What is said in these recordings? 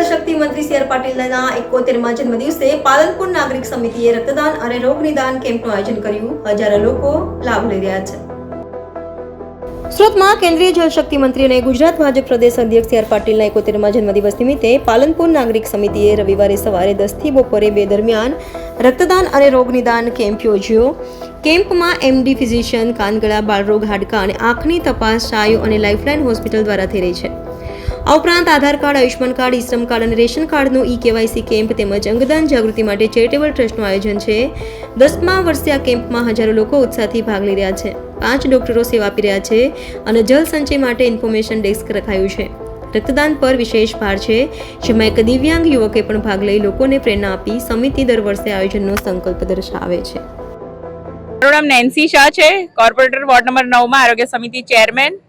જળશક્તિ મંત્રી C R પાટીલના 71મા જન્મદિવસે Palanpur નાગરિક સમિતિએ રક્તદાન અને રોગ નિદાન કેમ્પનું આયોજન કર્યું. હજારો લોકો લાભ લઈ રહ્યા છે. સુરતમાં કેન્દ્રીય જળશક્તિ મંત્રી અને ગુજરાત ભાજપ પ્રદેશ અધ્યક્ષ સી આર પાટીલના 71મા જન્મદિવસ નિમિત્તે પાલનપુર નાગરિક સમિતિએ રવિવારે સવારે 10 થી બપોરે 2 દરમિયાન રક્તદાન અને રોગ નિદાન કેમ્પ યોજ્યો. કેમ્પમાં એમડી ફિઝિશિયન, કાનગળા, બાળરોગ, હાડકાં અને આંખની તપાસ શાયુ અને લાઇફલાઇન હોસ્પિટલ દ્વારા થઈ રહી છે. આ ઉપરાંત આધાર કાર્ડ, આયુષ્માન કાર્ડ, ઈ-શ્રમ કાર્ડ અને રેશન કાર્ડનું ઈ-કેવાયસી કેમ્પ તેમજ અંગદાન જાગૃતિ માટે ચેરિટેબલ ટ્રસ્ટનું આયોજન છે. 10મા વર્ષે આ કેમ્પમાં હજારો લોકો ઉત્સાહથી ભાગ લઈ રહ્યા છે. 5 ડોક્ટરો સેવા આપી રહ્યા છે અને જલ સંચય માટે ઇન્ફોર્મેશન ડેસ્ક રખાયું છે. રક્તદાન પર વિશેષ ભાર છે, જેમાં એક દિવ્યાંગ યુવકે પણ ભાગ લઈ લોકોને પ્રેરણા આપી. સમિતિ દર વર્ષે આયોજનનો સંકલ્પ દર્શાવે છે. મારું નામ નેન્સી શાહ છે, કોર્પોરેટર વોર્ડ નંબર 9 આરોગ્ય સમિતિ ચેરમેન.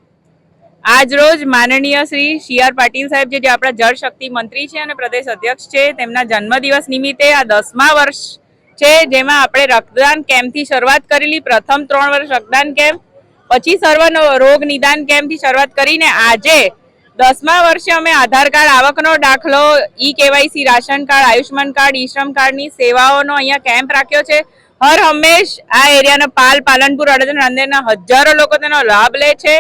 આજ રોજ માનનીય શ્રી સી આર પાટીલ સાહેબ જે આપણા જળ શક્તિ મંત્રી છે અને પ્રદેશ અધ્યક્ષ છે, તેમના જન્મદિવસ નિમિત્તે આ 10મા વર્ષ છે, જેમાં આપણે રક્તદાન કેમ્પથી શરૂઆત કરેલી. પ્રથમ 3 વર્ષ રક્તદાન કેમ્પ, પછી સર્વ રોગ નિદાન કેમ્પથી શરૂઆત કરીને આજે 10મા વર્ષે અમે આધાર કાર્ડ, આવકનો દાખલો, ઈ-કેવાયસી, રાશન કાર્ડ, આયુષ્માન કાર્ડ, ઈ-શ્રમ કાર્ડની સેવાઓનો અહીંયા કેમ્પ રાખ્યો છે. હર હંમેશ આ એરિયાના પાલનપુર, અડાજણ, રાંદેરના હજારો લોકો તેનો લાભ લે છે.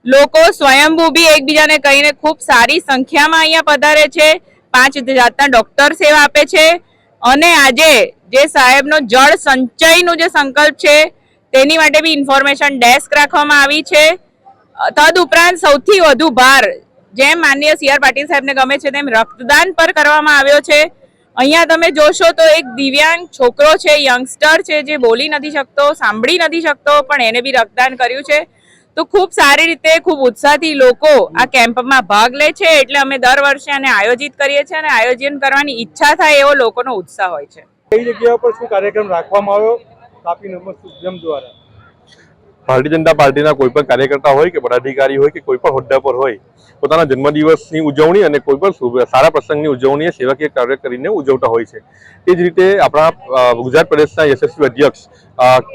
લોકો સ્વયંભૂ બી એકબીજાને કહીને ખૂબ સારી સંખ્યામાં અહીંયા પધારે છે. 5 જાતના ડોક્ટર સેવા આપે છે. અને આજે જે સાહેબનો જળ સંચયનું જે સંકલ્પ છે તેની માટે બી ઇન્ફોર્મેશન ડેસ્ક રાખવામાં આવી છે. તદ ઉપરાંત સૌથી વધુ ભાર જેમ માનનીય સી આર પાટીલ સાહેબને ગમે છે તેમ રક્તદાન પર કરવામાં આવ્યો છે. અહીંયા તમે જોશો તો એક દિવ્યાંગ છોકરો છે, યંગસ્ટર છે, જે બોલી નથી શકતો, સાંભળી નથી શકતો, પણ એને બી રક્તદાન કર્યું છે. તો ખૂબ સારી રીતે, ખૂબ ઉત્સાહથી લોકો આ કેમ્પમાં ભાગ લે છે. એટલે અમે દર વર્ષે આને આયોજિત કરીએ છીએ અને આયોજન કરવાની ઈચ્છા થાય એવો લોકોનો ઉત્સાહ હોય છે. કઈ જગ્યા પર શું કાર્યક્રમ રાખવામાં આવ્યો તાપી નમસ્તે ઉદ્યમ દ્વારા? ભારતીય જનતા પાર્ટીના કોઈ પણ કાર્યકર્તા હોય કે પદાધિકારી હોય કે કોઈ પણ હોદ્દા પર હોય, પોતાના જન્મદિવસની ઉજવણી અને કોઈ પણ સારા પ્રસંગની ઉજવણી સેવાકીય કાર્ય કરીને ઉજવતા હોય છે. એ જ રીતે આપણા ગુજરાત પ્રદેશના યશસ્વી અધ્યક્ષ,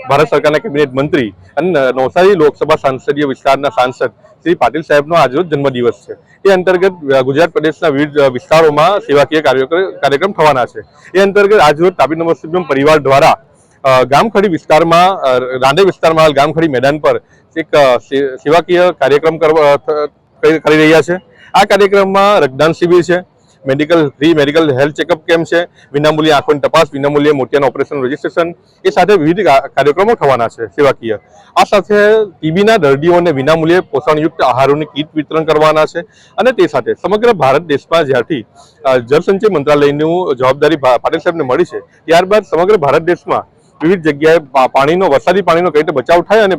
ભારત સરકારના કેબિનેટ મંત્રી અને નવસારી લોકસભા સંસદીય વિસ્તારના સાંસદ શ્રી પાટીલ સાહેબનો આજરોજ જન્મદિવસ છે. એ અંતર્ગત ગુજરાત પ્રદેશના વિવિધ વિસ્તારોમાં સેવાકીય કાર્યક્રમ થવાના છે. એ અંતર્ગત આજરોજ તાપી નમસ્તે પરિવાર દ્વારા ગામખડી વિસ્તારમાં, રાંદેર વિસ્તારમાં ગામખડી મેદાન પર એક સેવાકીય કાર્યક્રમ કરી રહ્યા છે. આ કાર્યક્રમમાં રક્તદાન શિબિર છે, free medical health checkup camp છે, વિનામૂલ્યે આંખોની તપાસ, વિનામૂલ્યે મોતિયાના ઓપરેશન રજીસ્ટ્રેશન, એ સાથે વિવિધ કાર્યક્રમો થવાના છે સેવાકીય. આ સાથે ટીબીના દર્દીઓને વિનામૂલ્યે પોષણયુક્ત આહારોની કીટ વિતરણ કરવાના છે. અને તે સાથે સમગ્ર ભારત દેશમાં જ્યારથી જળસંચય મંત્રાલયની જવાબદારી પાટીલ સાહેબને મળી છે, ત્યારબાદ સમગ્ર ભારત દેશમાં વિવિધ જગ્યાએ વરસાદી પાણીનો કઈ રીતે બચાવ થાય અને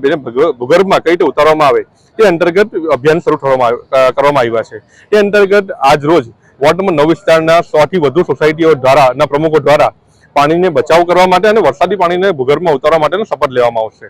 ભૂગર્ભમાં કઈ રીતે ઉતારવામાં આવે તે અંતર્ગત અભિયાન શરૂ કરવામાં આવ્યા છે. એ અંતર્ગત આજ રોજ વોર્ડ નંબર 9 વિસ્તારના 100 થી વધુ સોસાયટીઓ ના પ્રમુખો દ્વારા પાણીને બચાવ કરવા માટે અને વરસાદી પાણીને ભૂગર્ભમાં ઉતારવા માટેનો શપથ લેવામાં આવશે.